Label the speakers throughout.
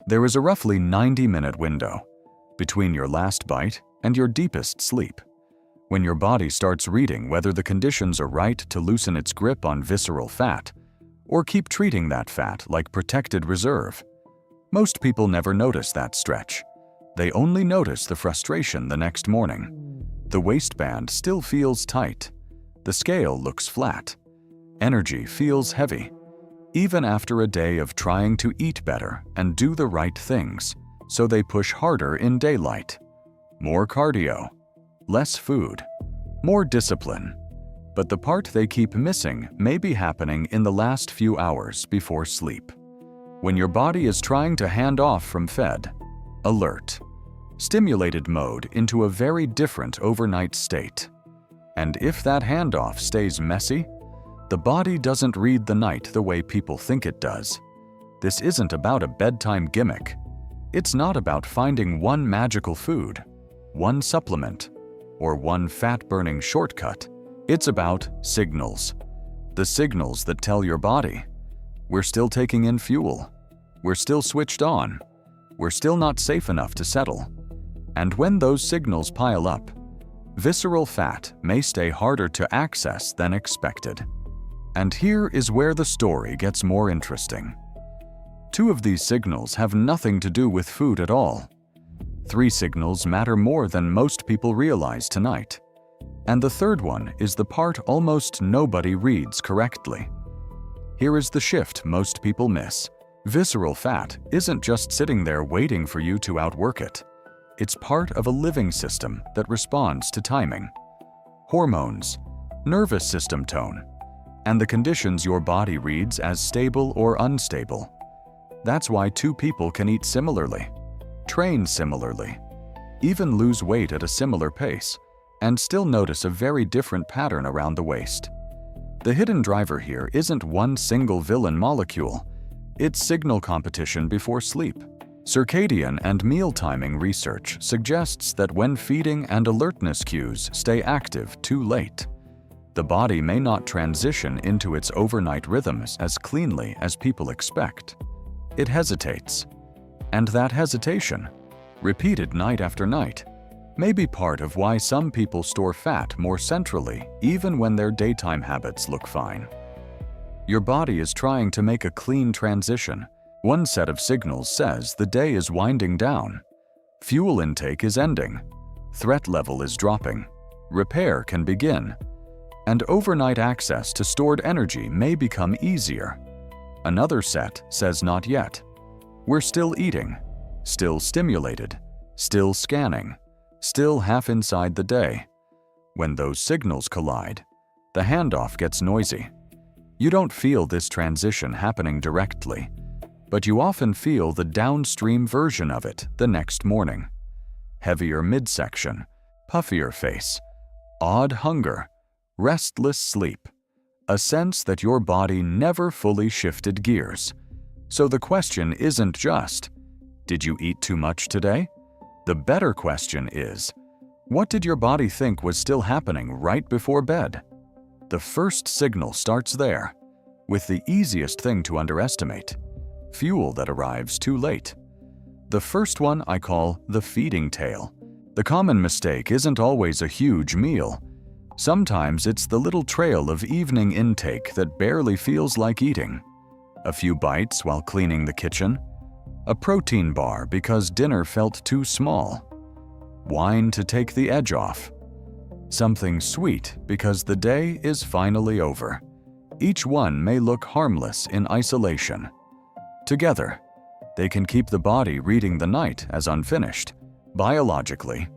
Speaker 1: There is a roughly 90-minute window between your last bite and your deepest sleep, when your body starts reading whether the conditions are right to loosen its grip on visceral fat or keep treating that fat like protected reserve. Most people never notice that stretch. They only notice the frustration the next morning. The waistband still feels tight. The scale looks flat. Energy feels heavy, even after a day of trying to eat better and do the right things, so they push harder in daylight. More cardio, less food, more discipline. But the part they keep missing may be happening in the last few hours before sleep, when your body is trying to hand off from fed, alert, stimulated mode into a very different overnight state. And if that handoff stays messy, the body doesn't read the night the way people think it does. This isn't about a bedtime gimmick. It's not about finding one magical food, one supplement, or one fat-burning shortcut. It's about signals. The signals that tell your body, we're still taking in fuel, we're still switched on, we're still not safe enough to settle. And when those signals pile up, visceral fat may stay harder to access than expected. And here is where the story gets more interesting. 2 of these signals have nothing to do with food at all. 3 signals matter more than most people realize tonight. And the 3rd one is the part almost nobody reads correctly. Here is the shift most people miss. Visceral fat isn't just sitting there waiting for you to outwork it. It's part of a living system that responds to timing, hormones, nervous system tone, and the conditions your body reads as stable or unstable. That's why 2 people can eat similarly, train similarly, even lose weight at a similar pace, and still notice a very different pattern around the waist. The hidden driver here isn't one single villain molecule. It's signal competition before sleep. Circadian and meal timing research suggests that when feeding and alertness cues stay active too late, the body may not transition into its overnight rhythms as cleanly as people expect. It hesitates. And that hesitation, repeated night after night, may be part of why some people store fat more centrally even when their daytime habits look fine. Your body is trying to make a clean transition. One set of signals says the day is winding down. Fuel intake is ending. Threat level is dropping. Repair can begin. And overnight access to stored energy may become easier. Another set says not yet. We're still eating, still stimulated, still scanning, still half inside the day. When those signals collide, the handoff gets noisy. You don't feel this transition happening directly, but you often feel the downstream version of it the next morning. Heavier midsection, puffier face, odd hunger, restless sleep, a sense that your body never fully shifted gears. So the question isn't just, did you eat too much today? The better question is, what did your body think was still happening right before bed? The first signal starts there, with the easiest thing to underestimate: fuel that arrives too late. The first one I call the feeding tail. The common mistake isn't always a huge meal. Sometimes it's the little trail of evening intake that barely feels like eating. A few bites while cleaning the kitchen. A protein bar because dinner felt too small. Wine to take the edge off. Something sweet because the day is finally over. Each one may look harmless in isolation. Together, they can keep the body reading the night as unfinished. Biologically,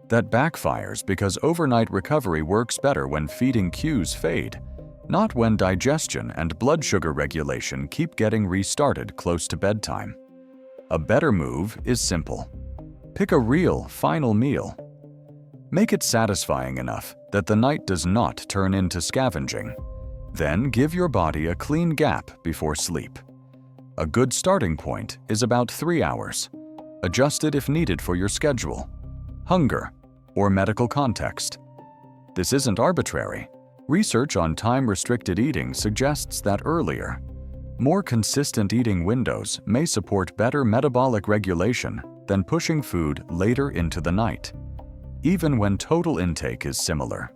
Speaker 1: that backfires because overnight recovery works better when feeding cues fade, not when digestion and blood sugar regulation keep getting restarted close to bedtime. A better move is simple. Pick a real final meal. Make it satisfying enough that the night does not turn into scavenging. Then give your body a clean gap before sleep. A good starting point is about 3 hours. Adjust it if needed for your schedule, hunger, or medical context. This isn't arbitrary. Research on time-restricted eating suggests that earlier, More consistent eating windows may support better metabolic regulation than pushing food later into the night, even when total intake is similar.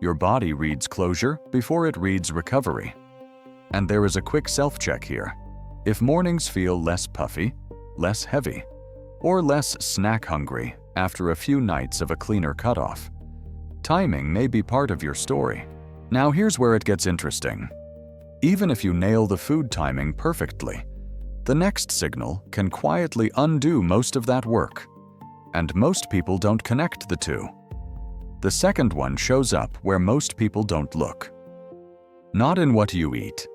Speaker 1: Your body reads closure before it reads recovery. And there is a quick self-check here. If mornings feel less puffy, less heavy, or less snack-hungry after a few nights of a cleaner cutoff, timing may be part of your story. Now here's where it gets interesting. Even if you nail the food timing perfectly, the next signal can quietly undo most of that work. And most people don't connect the two. The second one shows up where most people don't look. Not in what you eat,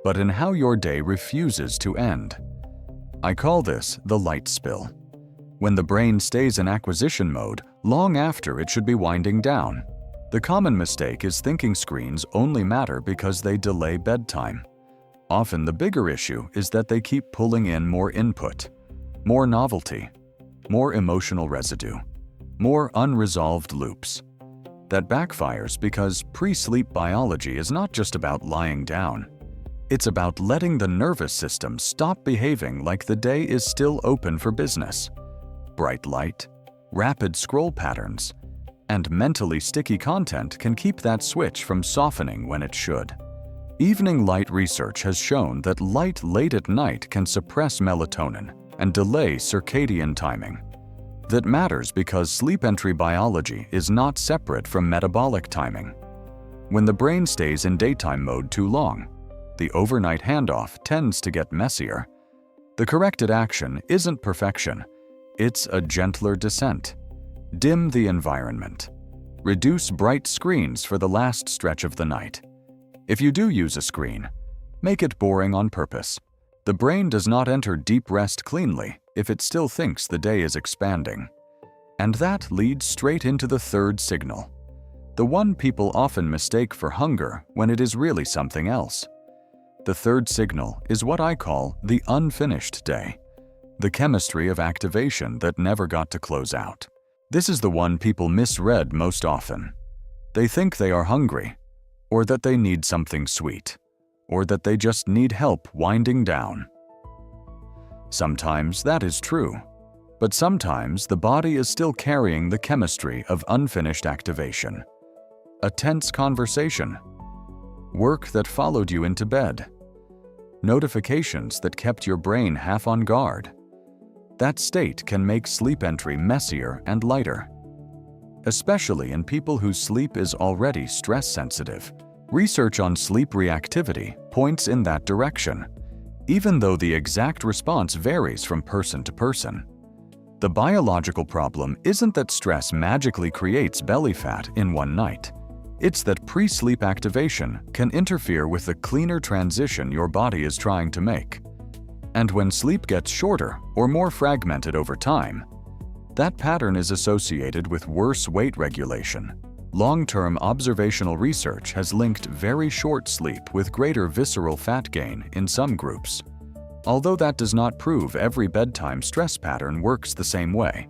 Speaker 1: but in how your day refuses to end. I call this the light spill. When the brain stays in acquisition mode long after it should be winding down. The common mistake is thinking screens only matter because they delay bedtime. Often the bigger issue is that they keep pulling in more input, more novelty, more emotional residue, more unresolved loops. That backfires because pre-sleep biology is not just about lying down. It's about letting the nervous system stop behaving like the day is still open for business. Bright light, rapid scroll patterns, and mentally sticky content can keep that switch from softening when it should. Evening light research has shown that light late at night can suppress melatonin and delay circadian timing. That matters because sleep entry biology is not separate from metabolic timing. When the brain stays in daytime mode too long, the overnight handoff tends to get messier. The corrected action isn't perfection, it's a gentler descent. Dim the environment. Reduce bright screens for the last stretch of the night. If you do use a screen, make it boring on purpose. The brain does not enter deep rest cleanly if it still thinks the day is expanding. And that leads straight into the third signal. The one people often mistake for hunger when it is really something else. The third signal is what I call the unfinished day. The chemistry of activation that never got to close out. This is the one people misread most often. They think they are hungry, or that they need something sweet, or that they just need help winding down. Sometimes that is true, but sometimes the body is still carrying the chemistry of unfinished activation. A tense conversation, work that followed you into bed, notifications that kept your brain half on guard. That state can make sleep entry messier and lighter, especially in people whose sleep is already stress-sensitive. Research on sleep reactivity points in that direction, even though the exact response varies from person to person. The biological problem isn't that stress magically creates belly fat in one night. It's that pre-sleep activation can interfere with the cleaner transition your body is trying to make. And when sleep gets shorter or more fragmented over time, that pattern is associated with worse weight regulation. Long-term observational research has linked very short sleep with greater visceral fat gain in some groups, although that does not prove every bedtime stress pattern works the same way.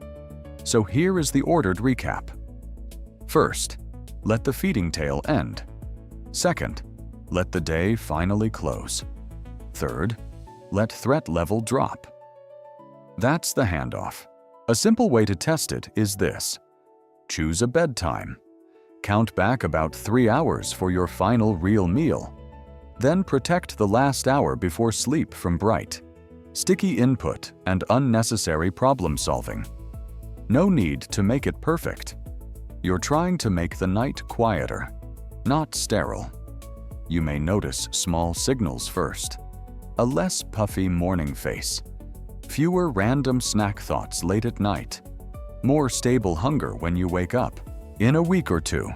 Speaker 1: So here is the ordered recap. First, let the feeding tale end. Second, let the day finally close. Third, let threat level drop. That's the handoff. A simple way to test it is this. Choose a bedtime. Count back about 3 hours for your final real meal. Then protect the last hour before sleep from bright, sticky input and unnecessary problem solving. No need to make it perfect. You're trying to make the night quieter, not sterile. You may notice small signals first. A less puffy morning face, fewer random snack thoughts late at night, more stable hunger when you wake up. In a week or two,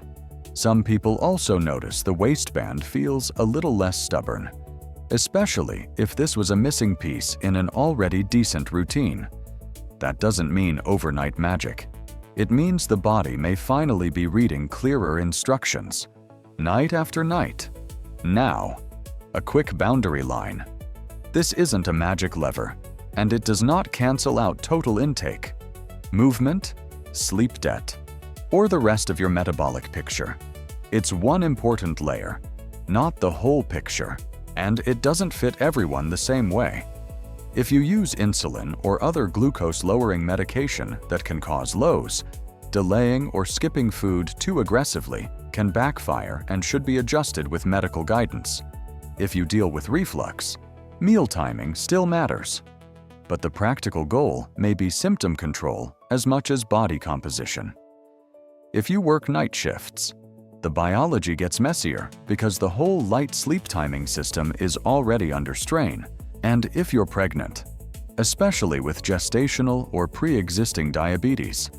Speaker 1: some people also notice the waistband feels a little less stubborn, especially if this was a missing piece in an already decent routine. That doesn't mean overnight magic. It means the body may finally be reading clearer instructions, night after night. Now, a quick boundary line. This isn't a magic lever, and it does not cancel out total intake, movement, sleep debt, or the rest of your metabolic picture. It's one important layer, not the whole picture. And it doesn't fit everyone the same way. If you use insulin or other glucose-lowering medication that can cause lows, delaying or skipping food too aggressively can backfire and should be adjusted with medical guidance. If you deal with reflux, meal timing still matters. But the practical goal may be symptom control as much as body composition. If you work night shifts, the biology gets messier because the whole light sleep timing system is already under strain. And if you're pregnant, especially with gestational or pre-existing diabetes,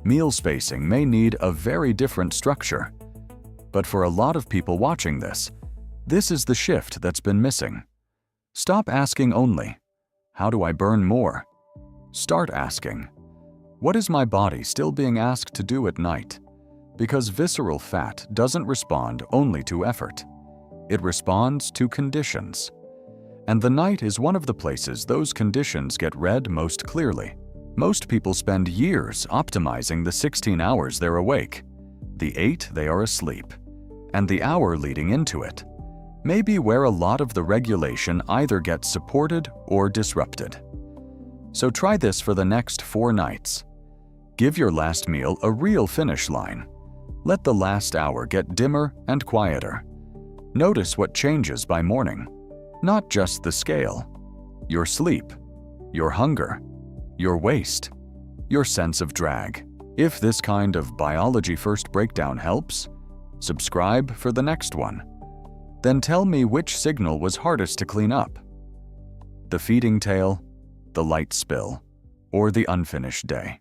Speaker 1: meal spacing may need a very different structure. But for a lot of people watching this is the shift that's been missing. Stop asking only, "How do I burn more?" Start asking, "What is my body still being asked to do at night?" Because visceral fat doesn't respond only to effort. It responds to conditions. And the night is one of the places those conditions get read most clearly. Most people spend years optimizing the 16 hours they're awake, the 8 they are asleep, and the hour leading into it may be where a lot of the regulation either gets supported or disrupted. So try this for the next 4 nights. Give your last meal a real finish line. Let the last hour get dimmer and quieter. Notice what changes by morning. Not just the scale, your sleep, your hunger, your waist, your sense of drag. If this kind of biology-first breakdown helps, subscribe for the next one. Then tell me which signal was hardest to clean up: the feeding tale, the light spill, or the unfinished day.